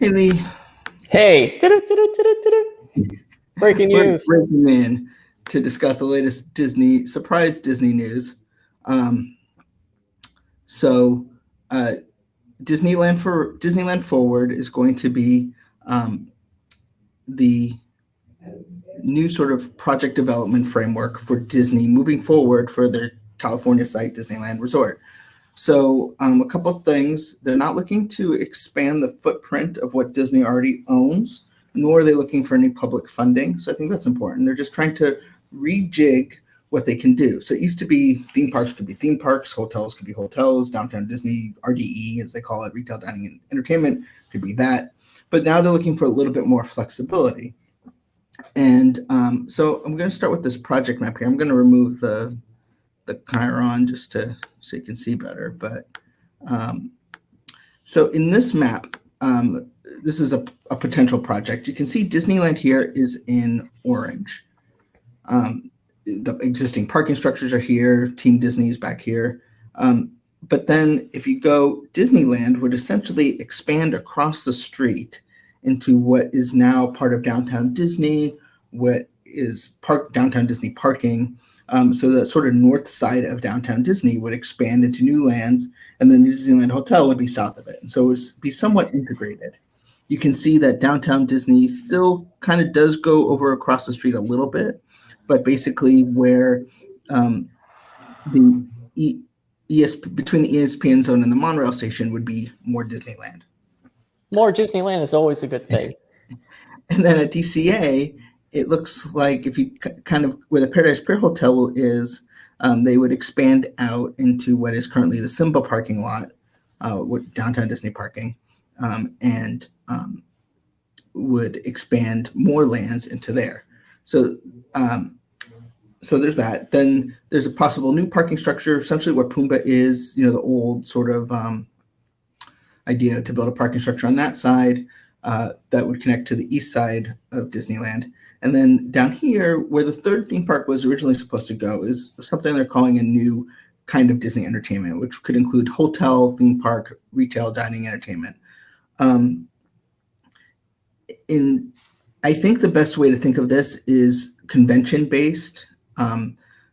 Hey Lee, Hey, breaking we're news. breaking in to discuss the latest surprise Disney news. Um, so, uh, Disneyland Forward is going to be the new sort of project development framework for Disney moving forward for their California site, Disneyland Resort. So, a couple of things. They're not looking to expand the footprint of what Disney already owns, nor are they looking for any public funding. So, I think that's important. They're just trying to rejig what they can do. So, it used to be theme parks could be theme parks, hotels could be hotels, downtown Disney, RDE, as they call it, retail dining and entertainment, could be that. But now they're looking for a little bit more flexibility. And so, I'm going to start with this project map here. I'm going to remove the Chiron just so you can see better. But so in this map, this is a potential project. You can see Disneyland here is in orange. The existing parking structures are here. Team Disney is back here. But then if you go, Disneyland would essentially expand across the street into what is now part of downtown Disney, what is downtown Disney parking. So that sort of north side of downtown Disney would expand into new lands, and then the Disneyland Hotel would be south of it. And so it would be somewhat integrated. You can see that downtown Disney still kind of does go over across the street a little bit, but basically where the between the ESPN zone and the monorail station would be more Disneyland. More Disneyland is always a good thing. And then at DCA, it looks like if you kind of where the Paradise Pier Hotel is, they would expand out into what is currently the Simba parking lot, with downtown Disney parking, and would expand more lands into there. So, so there's that. Then there's a possible new parking structure, essentially where Pumbaa is, the old sort of idea to build a parking structure on that side that would connect to the east side of Disneyland. And then down here, where the third theme park was originally supposed to go, is something they're calling a new kind of Disney entertainment, which could include hotel, theme park, retail, dining, entertainment. I think the best way to think of this is convention-based.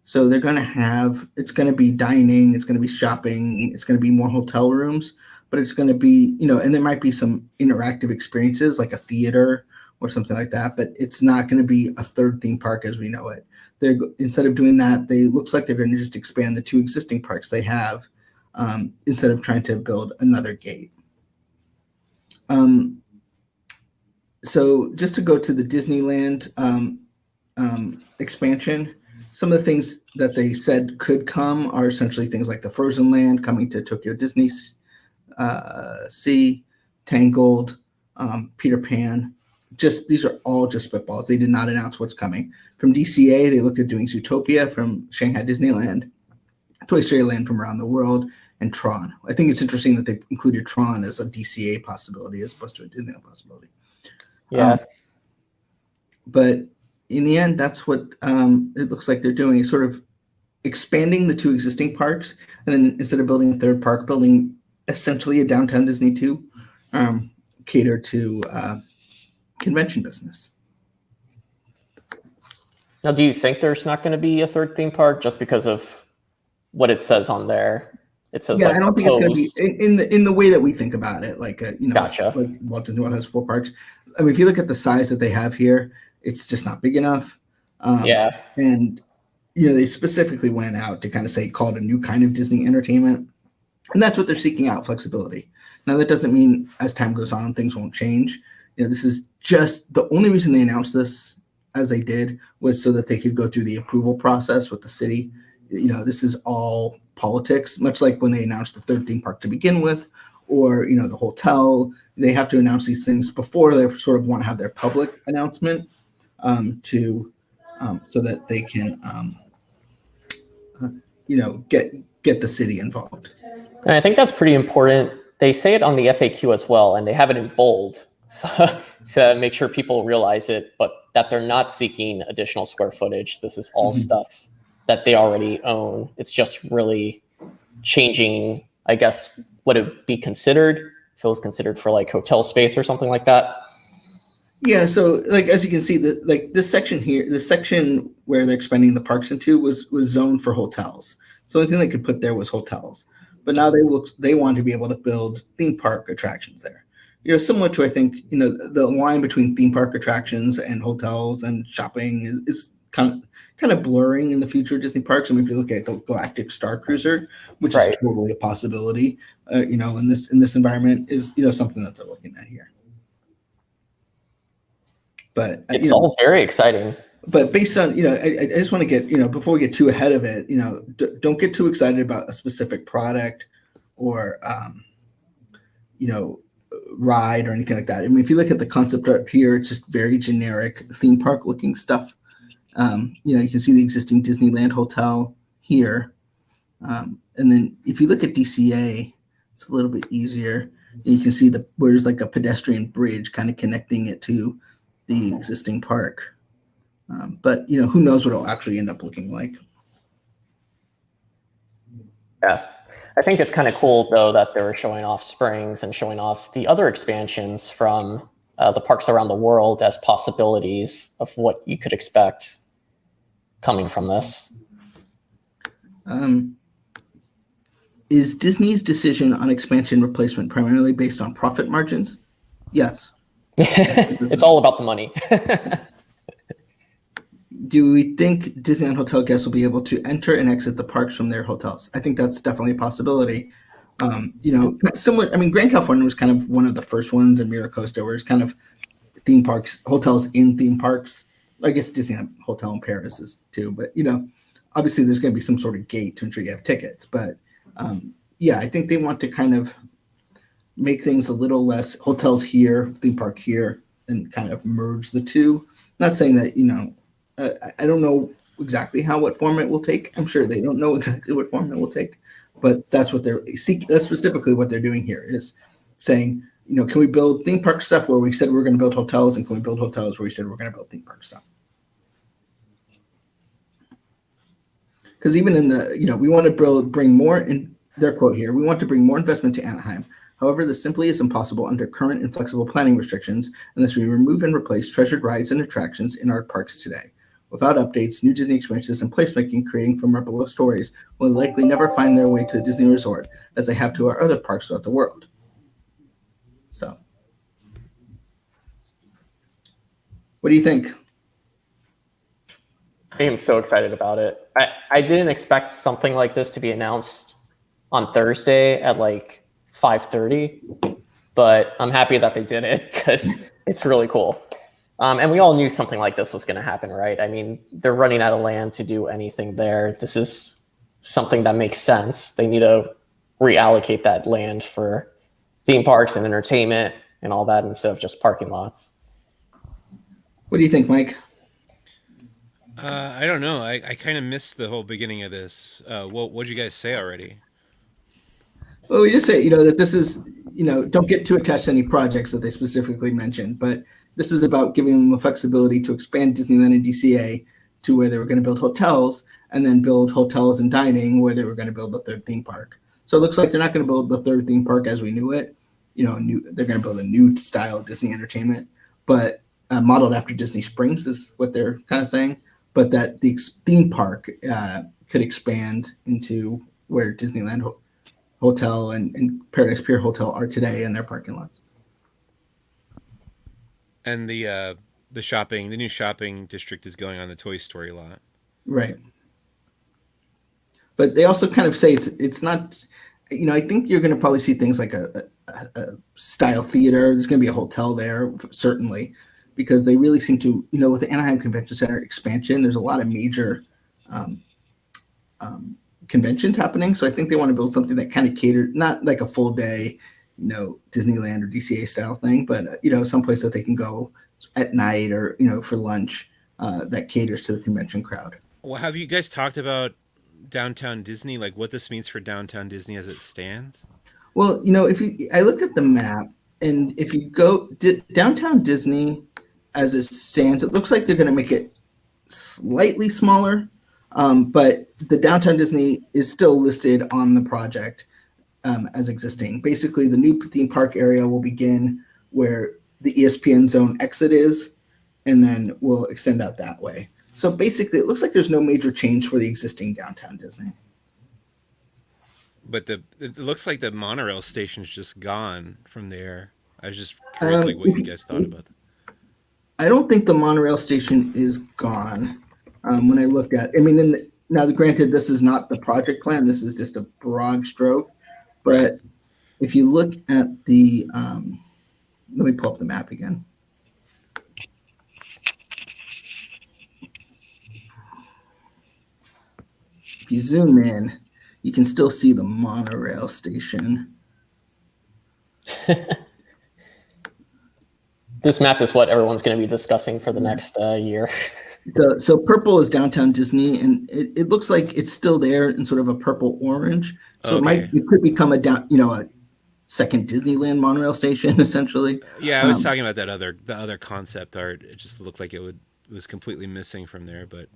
So they're going to have, it's going to be dining, it's going to be shopping, it's going to be more hotel rooms, but it's going to be, and there might be some interactive experiences like a theater or something like that, but it's not going to be a third theme park as we know it. Instead of doing that, looks like they're going to just expand the two existing parks they have, instead of trying to build another gate. So just to go to the Disneyland expansion, some of the things that they said could come are essentially things like the Frozen Land coming to Tokyo Disney Sea, Tangled, Peter Pan. These are all just spitballs. They did not announce what's coming. From DCA, they looked at doing Zootopia from Shanghai Disneyland, Toy Story Land from around the world, and Tron. I think it's interesting that they included Tron as a DCA possibility as opposed to a Disneyland possibility. Yeah. But in the end, that's what it looks like they're doing, is sort of expanding the two existing parks, and then instead of building a third park, building essentially a downtown Disney to cater to convention business. Now, do you think there's not going to be a third theme park just because of what it says on there? It says, I don't think it's going to be in the way that we think about it. Like, Gotcha. Like Walt Disney World has 4 parks. I mean, if you look at the size that they have here, it's just not big enough. And they specifically went out to kind of call it a new kind of Disney entertainment, and that's what they're seeking out, flexibility. Now, that doesn't mean as time goes on things won't change. This is just the only reason they announced this as they did was so that they could go through the approval process with the city. This is all politics, much like when they announced the third theme park to begin with, or the hotel. They have to announce these things before they sort of want to have their public announcement, so that they can get the city involved. And I think that's pretty important. They say it on the FAQ as well, and they have it in bold to make sure people realize it, but that they're not seeking additional square footage. This is all stuff that they already own. It's just really changing, I guess, what it would be considered if it was considered for like hotel space or something like that. Yeah, so like as you can see, this section here, the section where they're expanding the parks into was zoned for hotels. So the only thing they could put there was hotels. But now they want to be able to build theme park attractions there. Similar to, I think, the line between theme park attractions and hotels and shopping is kind of blurring in the future of Disney parks. I mean, if you look at Galactic Star Cruiser, which is totally a possibility, in this environment, is something that they're looking at here. But it's all very exciting. But based on, I just want to get, before we get too ahead of it, don't get too excited about a specific product or, ride or anything like that. I mean, if you look at the concept art here, it's just very generic theme park looking stuff. You can see the existing Disneyland hotel here. And then if you look at DCA, it's a little bit easier. You can see where there's like a pedestrian bridge kind of connecting it to the existing park. But who knows what it'll actually end up looking like. Yeah, I think it's kind of cool though that they're showing off Springs and showing off the other expansions from the parks around the world as possibilities of what you could expect coming from this. Is Disney's decision on expansion replacement primarily based on profit margins? Yes. It's all about the money. Do we think Disneyland hotel guests will be able to enter and exit the parks from their hotels? I think that's definitely a possibility. Similar. I mean, Grand California was kind of one of the first ones, and Miracosta, where it's kind of theme parks, hotels in theme parks. I guess Disneyland Hotel in Paris is too, but obviously there's going to be some sort of gate to ensure you have tickets. But I think they want to kind of make things a little less hotels here, theme park here, and kind of merge the two. Not saying that I don't know exactly what form it will take. I'm sure they don't know exactly what form it will take, but that's what they're seeking. That's specifically what they're doing here, is saying, can we build theme park stuff where we said we're going to build hotels, and can we build hotels where we said we're going to build theme park stuff? Because even in the, we want to bring more, in their quote here, we want to bring more investment to Anaheim. However, this simply is impossible under current and flexible planning restrictions unless we remove and replace treasured rides and attractions in our parks today. Without updates, new Disney experiences and placemaking creating from our beloved stories will likely never find their way to the Disney Resort as they have to our other parks throughout the world. So, what do you think? I am so excited about it. I didn't expect something like this to be announced on Thursday at like 5:30, but I'm happy that they did it because it's really cool. And we all knew something like this was going to happen, right? I mean, they're running out of land to do anything there. This is something that makes sense. They need to reallocate that land for theme parks and entertainment and all that instead of just parking lots. What do you think, Mike? I don't know. I kind of missed the whole beginning of this. What'd you guys say already? Well, we just say, that this is, don't get too attached to any projects that they specifically mentioned, but this is about giving them the flexibility to expand Disneyland and DCA to where they were going to build hotels, and then build hotels and dining where they were going to build the third theme park. So it looks like they're not going to build the third theme park as we knew it. They're going to build a new style Disney entertainment, but modeled after Disney Springs is what they're kind of saying. But that the theme park could expand into where Disneyland Hotel and Paradise Pier Hotel are today in their parking lots. And the new shopping district is going on the Toy Story lot. Right. But they also kind of say it's not, I think you're going to probably see things like a style theater. There's going to be a hotel there, certainly, because they really seem to, with the Anaheim Convention Center expansion, there's a lot of major conventions happening. So I think they want to build something that kind of catered, not like a full day, Disneyland or DCA style thing, but, someplace that they can go at night or, for lunch that caters to the convention crowd. Well, have you guys talked about downtown Disney, like what this means for downtown Disney as it stands? Well, I looked at the map, and if you go downtown Disney as it stands, it looks like they're going to make it slightly smaller, but the downtown Disney is still listed on the project as existing. Basically, the new theme park area will begin where the ESPN zone exit is, and then we'll extend out that way. So basically, it looks like there's no major change for the existing downtown Disney. But it looks like the monorail station's just gone from there. I was just curious, like, what you guys thought about that. I don't think the monorail station is gone. When I looked at, I mean, now granted, this is not the project plan. This is just a broad stroke. But if you look at the, let me pull up the map again. If you zoom in, you can still see the monorail station. This map is what everyone's going to be discussing for the next year. So purple is downtown Disney, and it looks like it's still there in sort of a purple orange. So Okay. it could become a second Disneyland monorail station essentially. Yeah, I was talking about the other concept art. It just looked like it was completely missing from there, but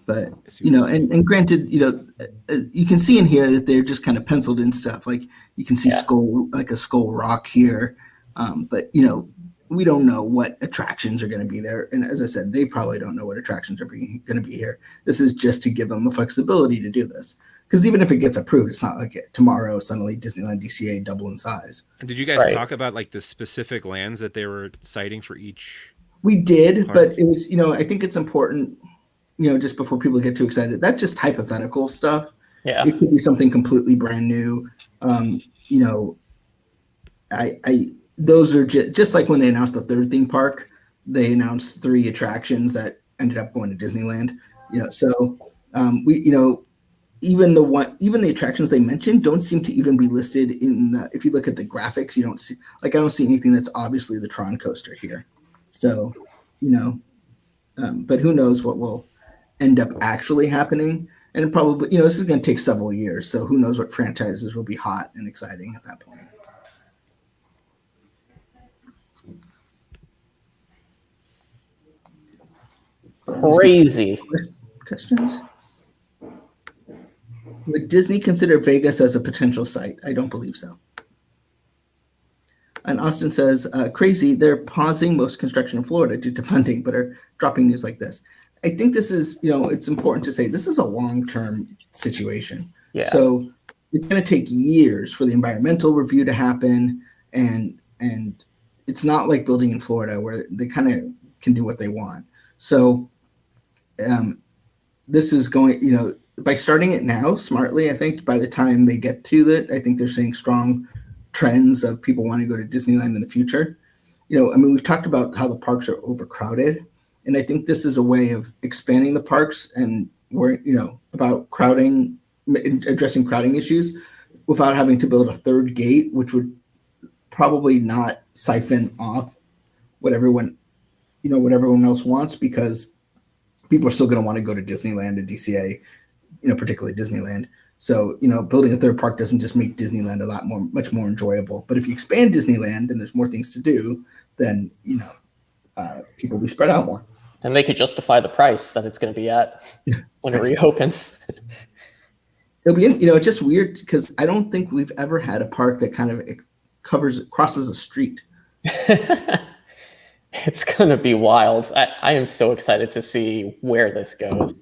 and granted, you can see in here that they're just kind of penciled in stuff. Like you can see a skull rock here, but we don't know what attractions are going to be there. And as I said, they probably don't know what attractions are going to be here. This is just to give them the flexibility to do this. Because even if it gets approved, it's not like tomorrow suddenly Disneyland DCA double in size. And did you guys talk about like the specific lands that they were citing for each? We did, but it was, I think it's important, just before people get too excited, that's just hypothetical stuff. Yeah. It could be something completely brand new. Those are just like when they announced the third theme park, they announced 3 attractions that ended up going to Disneyland. Even the attractions they mentioned don't seem to even be listed in if you look at the graphics, you don't see, I don't see anything that's obviously the Tron coaster here. So, but who knows what will end up actually happening. And probably, this is going to take several years. So who knows what franchises will be hot and exciting at that point. Crazy. Questions? Would Disney consider Vegas as a potential site? I don't believe so. And Austin says, crazy, they're pausing most construction in Florida due to funding, but are dropping news like this. I think this is, it's important to say this is a long-term situation. Yeah. So it's going to take years for the environmental review to happen. And it's not like building in Florida where they kind of can do what they want. So this is going, by starting it now smartly, I think by the time they get to it, I think they're seeing strong trends of people wanting to go to Disneyland in the future. We've talked about how the parks are overcrowded, and I think this is a way of expanding the parks and about crowding, addressing crowding issues without having to build a third gate, which would probably not siphon off what everyone else wants, because people are still going to want to go to Disneyland and DCA, particularly Disneyland. So, building a third park doesn't just make Disneyland much more enjoyable. But if you expand Disneyland and there's more things to do, then, people will be spread out more. And they could justify the price that it's going to be at when it reopens. It'll be, it's just weird because I don't think we've ever had a park that kind of crosses a street. It's going to be wild. I am so excited to see where this goes.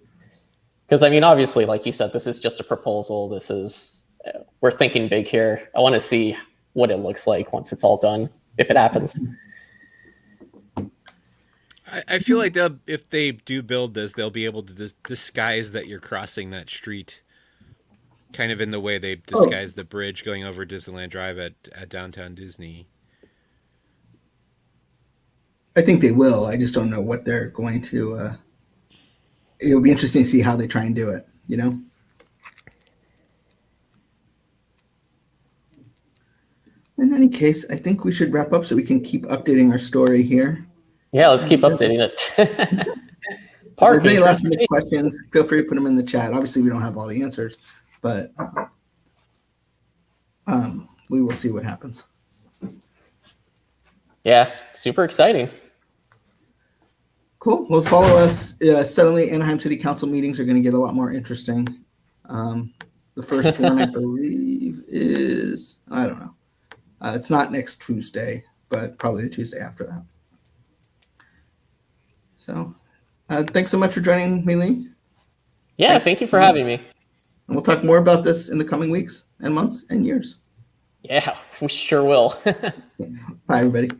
Because, obviously, like you said, this is just a proposal. We're thinking big here. I want to see what it looks like once it's all done, if it happens. I feel like if they do build this, they'll be able to disguise that you're crossing that street, kind of in the way they disguised the bridge going over Disneyland Drive at Downtown Disney. I think they will. I just don't know what they're going to. It'll be interesting to see how they try and do it. In any case, I think we should wrap up so we can keep updating our story here. Yeah, let's keep updating it. If any last minute questions, feel free to put them in the chat. Obviously, we don't have all the answers, but we will see what happens. Yeah, super exciting. Cool. Well, follow us. Suddenly, Anaheim City Council meetings are going to get a lot more interesting. The first one, I believe, is, I don't know. It's not next Tuesday, but probably the Tuesday after that. So thanks so much for joining me, Lee. Yeah, Thanks. thank you for having me. And we'll talk more about this in the coming weeks and months and years. Yeah, we sure will. Bye, everybody.